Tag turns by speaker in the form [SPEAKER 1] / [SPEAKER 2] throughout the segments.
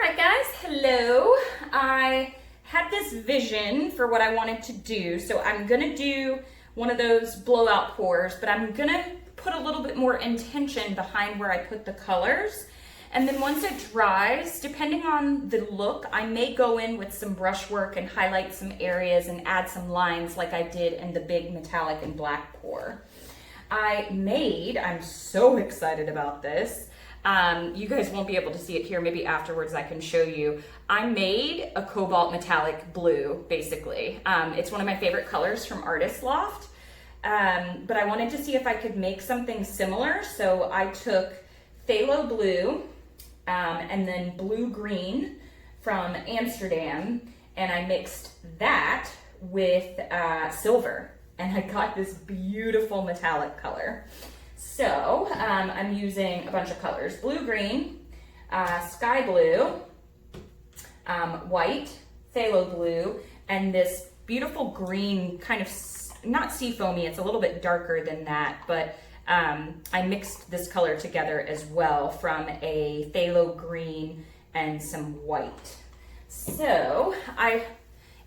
[SPEAKER 1] Alright guys, hello. I had this vision for what I wanted to do, so I'm gonna do one of those blowout pours, but I'm gonna put a little bit more intention behind where I put the colors. And then once it dries, depending on the look, I may go in with some brushwork and highlight some areas and add some lines like I did in the big metallic and black pour. I'm so excited about this. You guys won't be able to see it here. Maybe afterwards I can show you. I made a cobalt metallic blue, basically. It's one of my favorite colors from Artist but I wanted to see if I could make something similar. So I took phthalo blue and then blue-green from Amsterdam, and I mixed that with silver, and I got this beautiful metallic color. So I'm using a bunch of colors: blue-green, sky blue, white, phthalo blue, and this beautiful green, kind of not seafoamy, it's a little bit darker than that, but I mixed this color together as well from a phthalo green and some white. So I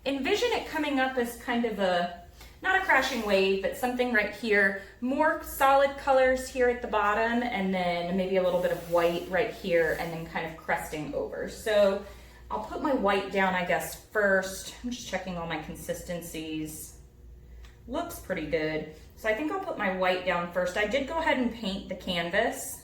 [SPEAKER 1] envision it coming up as kind of not a crashing wave, but something right here, more solid colors here at the bottom, and then maybe a little bit of white right here, and then kind of cresting over. So I'll put my white down, I guess, first. I'm just checking all my consistencies. Looks pretty good. So I think I'll put my white down first. I did go ahead and paint the canvas.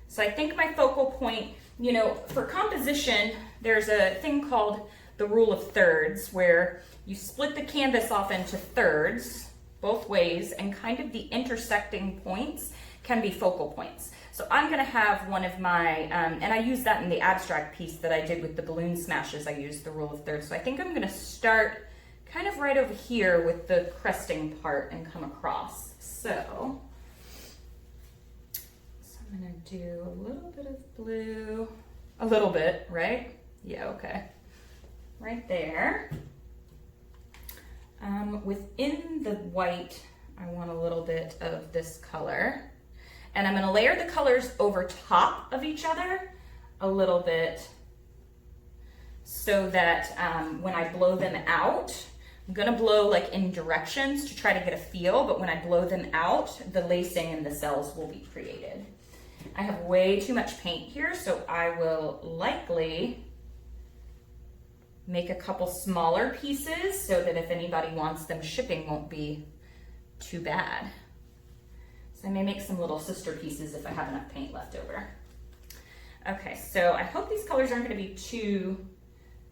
[SPEAKER 1] So I think my focal point, you know, for composition, there's a thing called the rule of thirds, where you split the canvas off into thirds, both ways, and kind of the intersecting points can be focal points. So I'm gonna have one of my, and I used that in the abstract piece that I did with the balloon smashes, I used the rule of thirds. So I think I'm gonna start kind of right over here with the cresting part and come across. So I'm gonna do a little bit of blue, a little bit, right? Yeah, okay. Right there. Within the white, I want a little bit of this color. And I'm gonna layer the colors over top of each other a little bit so that when I blow them out, I'm gonna blow like in directions to try to get a feel, but when I blow them out, the lacing and the cells will be created. I have way too much paint here, so I will likely make a couple smaller pieces so that if anybody wants them, shipping won't be too bad. So I may make some little sister pieces if I have enough paint left over. Okay, so I hope these colors aren't gonna be too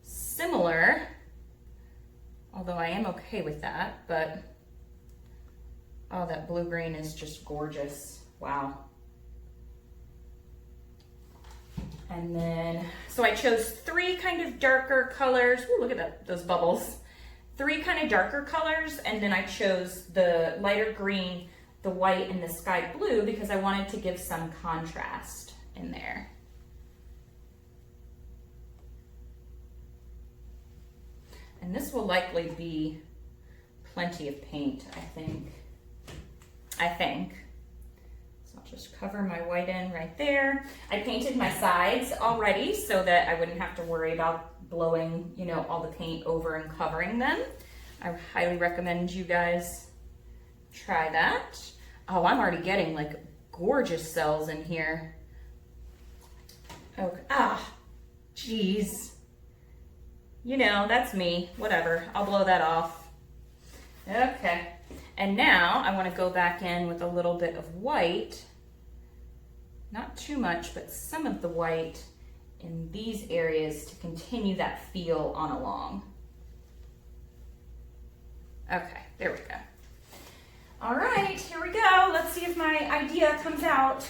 [SPEAKER 1] similar, although I am okay with that, but oh, that blue-green is just gorgeous. Wow. And then, so I chose three kind of darker colors. Ooh, look at that, those bubbles. Three kind of darker colors, and then I chose the lighter green, the white, and the sky blue because I wanted to give some contrast in there. And this will likely be plenty of paint, I think. So I'll just cover my white in right there. I painted my sides already so that I wouldn't have to worry about blowing, you know, all the paint over and covering them. I highly recommend you guys try that. Oh, I'm already getting like gorgeous cells in here. Okay, geez. You know, that's me, whatever. I'll blow that off. Okay, and now I want to go back in with a little bit of white. Not too much, but some of the white in these areas to continue that feel on along. Okay, there we go. All right, here we go. Let's see if my idea comes out.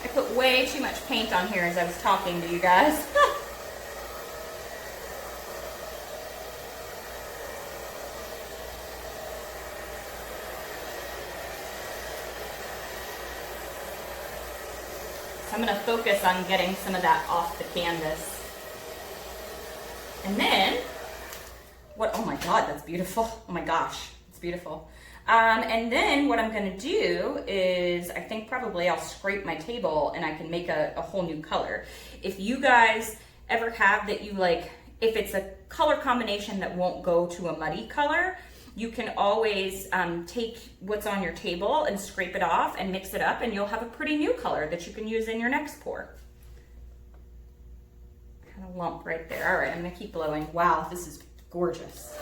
[SPEAKER 1] I put way too much paint on here as I was talking to you guys. So I'm gonna focus on getting some of that off the canvas. And then, oh my God, that's beautiful. Oh my gosh, it's beautiful. And then what I'm gonna do is, I think probably I'll scrape my table and I can make a whole new color. If you guys ever have that you like, if it's a color combination that won't go to a muddy color, you can always take what's on your table and scrape it off and mix it up, and you'll have a pretty new color that you can use in your next pour. Kind of lump right there. All right, I'm gonna keep blowing. Wow, this is gorgeous.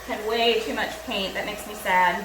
[SPEAKER 1] Had way too much paint. That makes me sad.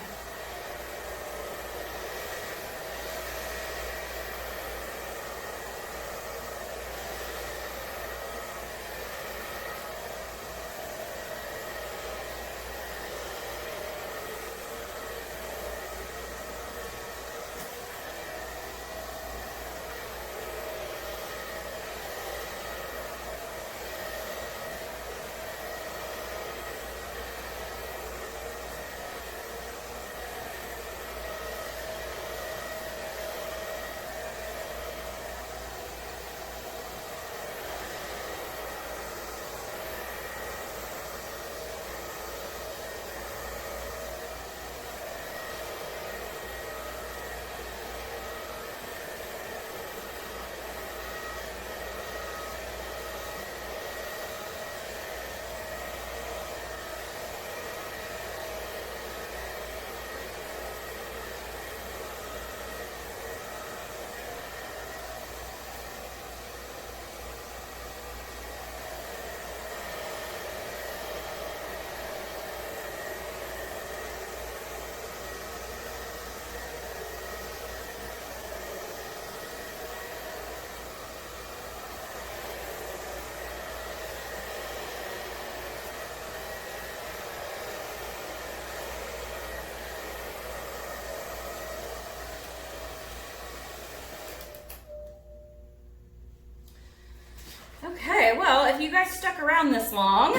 [SPEAKER 1] Okay, well, if you guys stuck around this long,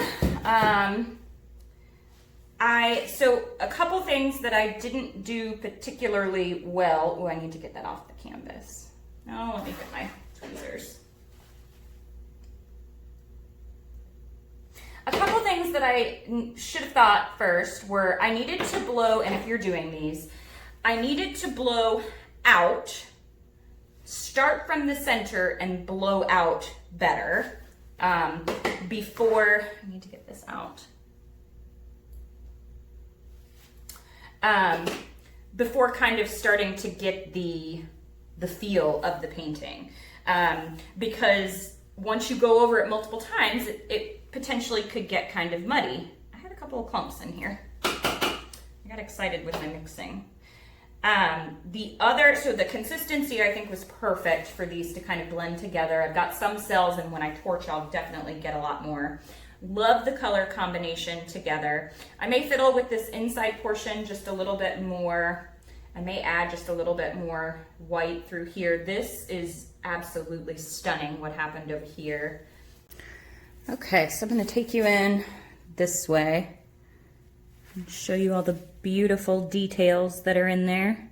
[SPEAKER 1] so a couple things that I didn't do particularly well. Oh, I need to get that off the canvas. No, let me get my tweezers. A couple things that I should have thought first were I needed to blow, and if you're doing these, I needed to blow out, start from the center and blow out better before, I need to get this out, before kind of starting to get the feel of the painting. Because once you go over it multiple times, it potentially could get kind of muddy. I had a couple of clumps in here. I got excited with my mixing. So the consistency I think was perfect for these to kind of blend together. I've got some cells, and when I torch, I'll definitely get a lot more. Love the color combination together. I may fiddle with this inside portion just a little bit more. I may add just a little bit more white through here. This is absolutely stunning what happened over here. Okay, so I'm gonna take you in this way and show you all the beautiful details that are in there.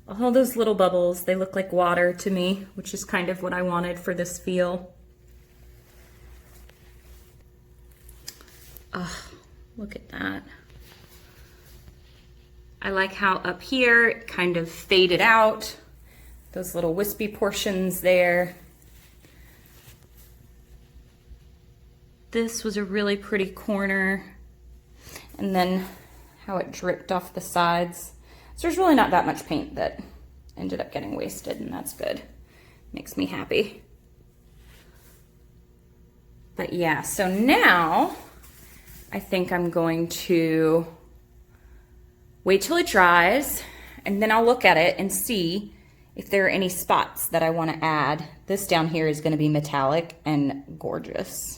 [SPEAKER 1] All those little bubbles, they look like water to me, which is kind of what I wanted for this feel. Oh, look at that. I like how up here it kind of faded out. Those little wispy portions there. This was a really pretty corner. And then how it dripped off the sides. So there's really not that much paint that ended up getting wasted, and that's good. Makes me happy. But yeah, so now I think I'm going to wait till it dries, and then I'll look at it and see if there are any spots that I want to add. This down here is going to be metallic and gorgeous.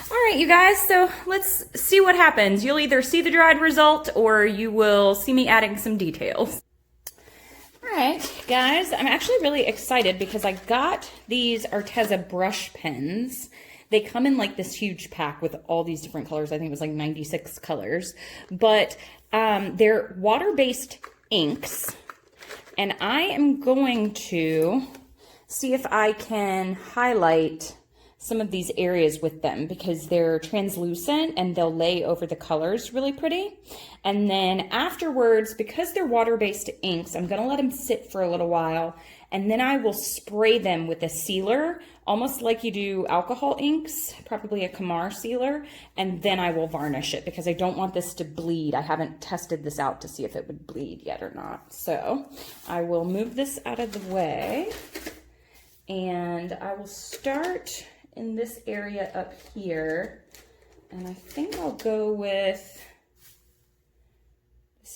[SPEAKER 1] All right, you guys, so let's see what happens. You'll either see the dried result or you will see me adding some details. All right, guys, I'm actually really excited because I got these Arteza brush pens. They come in like this huge pack with all these different colors. I think it was like 96 colors, but they're water-based inks. And I am going to see if I can highlight some of these areas with them because they're translucent and they'll lay over the colors really pretty. And then afterwards, because they're water-based inks, I'm gonna let them sit for a little while, and then I will spray them with a sealer, almost like you do alcohol inks, probably a Kamar sealer, and then I will varnish it because I don't want this to bleed. I haven't tested this out to see if it would bleed yet or not. So I will move this out of the way, and I will start in this area up here, and I think I'll go with,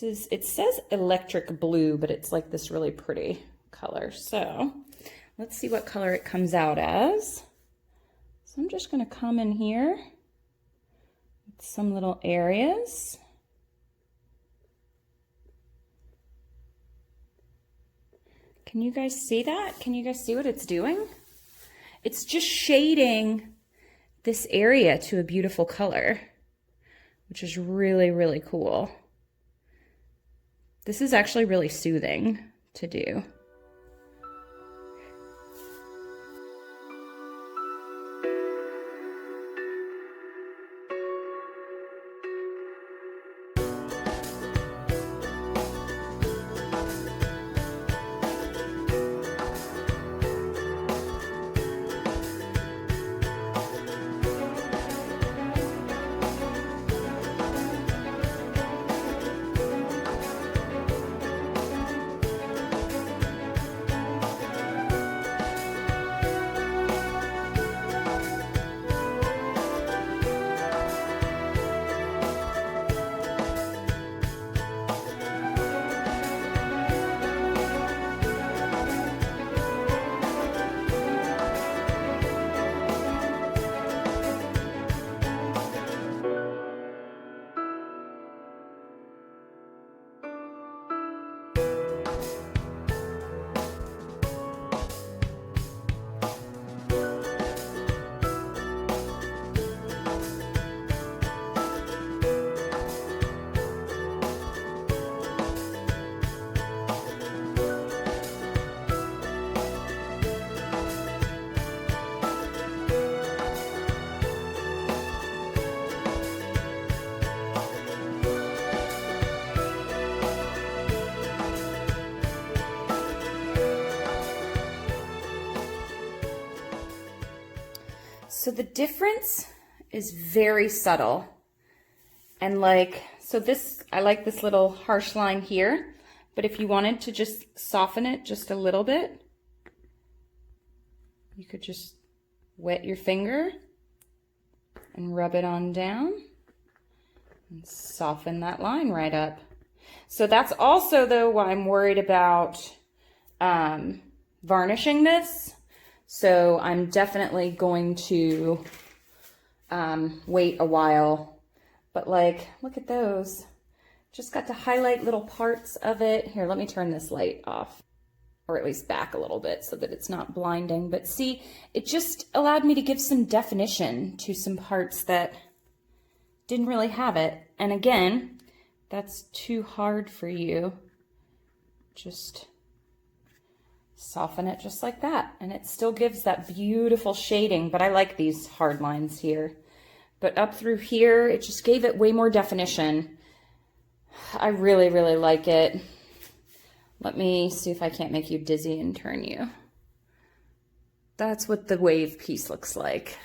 [SPEAKER 1] it says electric blue, but it's like this really pretty color. So let's see what color it comes out as. So I'm just gonna come in here with some little areas. Can you guys see that? Can you guys see what it's doing? It's just shading this area to a beautiful color, which is really, really cool. This is actually really soothing to do. So the difference is very subtle. And like, so this, I like this little harsh line here, but if you wanted to just soften it just a little bit, you could just wet your finger and rub it on down and soften that line right up. So that's also though why I'm worried about varnishing this. So I'm definitely going to wait a while. But like, look at those. Just got to highlight little parts of it. Here, let me turn this light off, or at least back a little bit so that it's not blinding. But see, it just allowed me to give some definition to some parts that didn't really have it. And again, that's too hard for you. Just soften it just like that. And it still gives that beautiful shading, but I like these hard lines here. But up through here, it just gave it way more definition. I really, really like it. Let me see if I can't make you dizzy and turn you. That's what the wave piece looks like.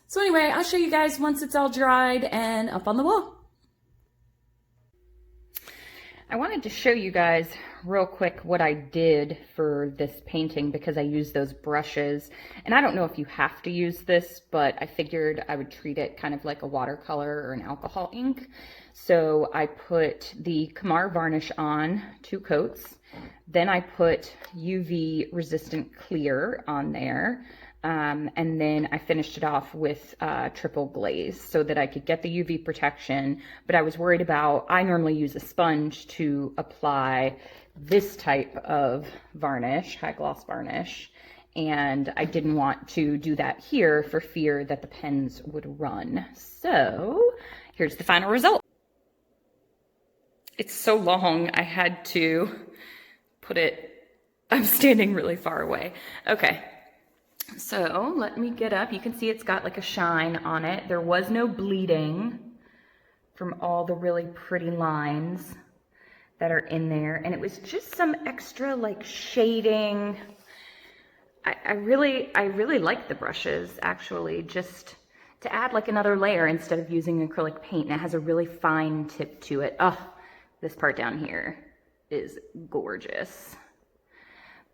[SPEAKER 1] So anyway, I'll show you guys once it's all dried and up on the wall. I wanted to show you guys real quick what I did for this painting because I used those brushes. And I don't know if you have to use this, but I figured I would treat it kind of like a watercolor or an alcohol ink. So I put the Kamar varnish on 2 coats. Then I put UV resistant clear on there. And then I finished it off with triple glaze so that I could get the UV protection. But I was worried about, I normally use a sponge to apply this type of varnish, high gloss varnish. And I didn't want to do that here for fear that the pens would run. So here's the final result. It's so long, I had to put it, I'm standing really far away. Okay, so let me get up. You can see it's got like a shine on it. There was no bleeding from all the really pretty lines that are in there. And it was just some extra like shading. I really like the brushes actually, just to add like another layer instead of using acrylic paint. And it has a really fine tip to it. Oh, this part down here is gorgeous.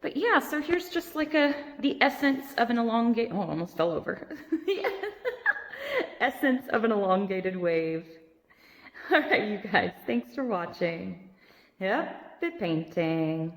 [SPEAKER 1] But yeah, so here's just like the essence of an elongated, oh, almost fell over. Yeah. Essence of an elongated wave. All right, you guys, thanks for watching. Yep, bit painting.